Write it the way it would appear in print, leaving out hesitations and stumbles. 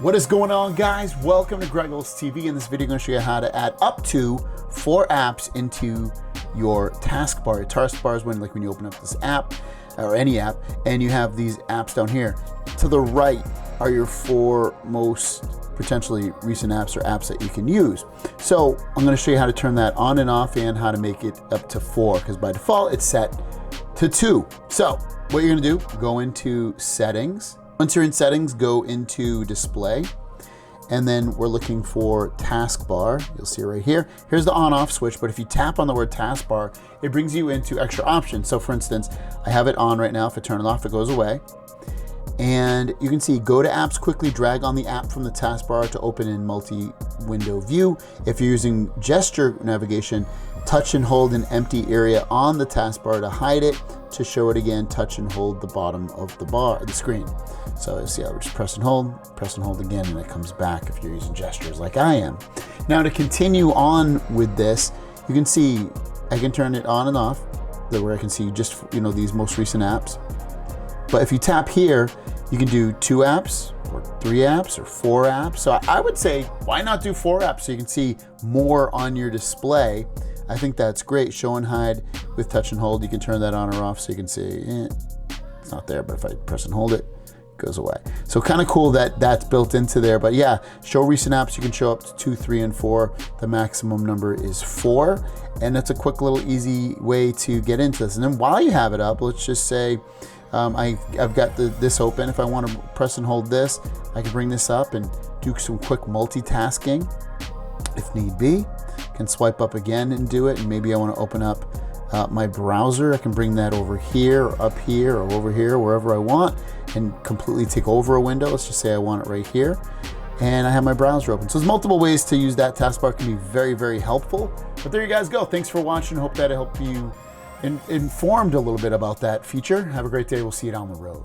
What is going on, guys? Welcome to Greggles TV. In this video, I'm going to show you how to add up to 4 apps into your taskbar. Your taskbar is when you open up this app or any app, and you have these apps down here. To the right are your 4 most potentially recent apps or apps that you can use. So I'm going to show you how to turn that on and off and how to make it up to 4, because by default it's set to 2. So what you're going to do, go into settings. Once you're in settings, go into display, and then we're looking for taskbar. You'll see it right here. Here's the on-off switch, but if you tap on the word taskbar, it brings you into extra options. So for instance, I have it on right now. If I turn it off, it goes away. And you can see, go to apps quickly, drag on the app from the taskbar to open in multi-window view. If you're using gesture navigation, touch and hold an empty area on the taskbar to hide it. To show it again, touch and hold the bottom of the screen. So you see, I'll just press and hold again, and it comes back if you're using gestures like I am. Now to continue on with this, you can see I can turn it on and off, where I can see just these most recent apps. But if you tap here, you can do 2 apps or 3 apps or 4 apps. So I would say, why not do 4 apps so you can see more on your display? I think that's great. Show and hide with touch and hold. You can turn that on or off so you can see it's not there, but if I press and hold it, it goes away. So kind of cool that that's built into there. But yeah, show recent apps. You can show up to 2, 3, and 4. The maximum number is 4. And that's a quick little easy way to get into this. And then while you have it up, let's just say, I've got this open. If I want to press and hold this, I can bring this up and do some quick multitasking if need be. Can swipe up again and do it. And maybe I want to open up my browser. I can bring that over here, or up here, or over here, wherever I want, and completely take over a window. Let's just say I want it right here. And I have my browser open. So there's multiple ways to use that. Taskbar can be very, very helpful. But there you guys go. Thanks for watching. Hope that helped you informed a little bit about that feature. Have a great day. We'll see you down the road.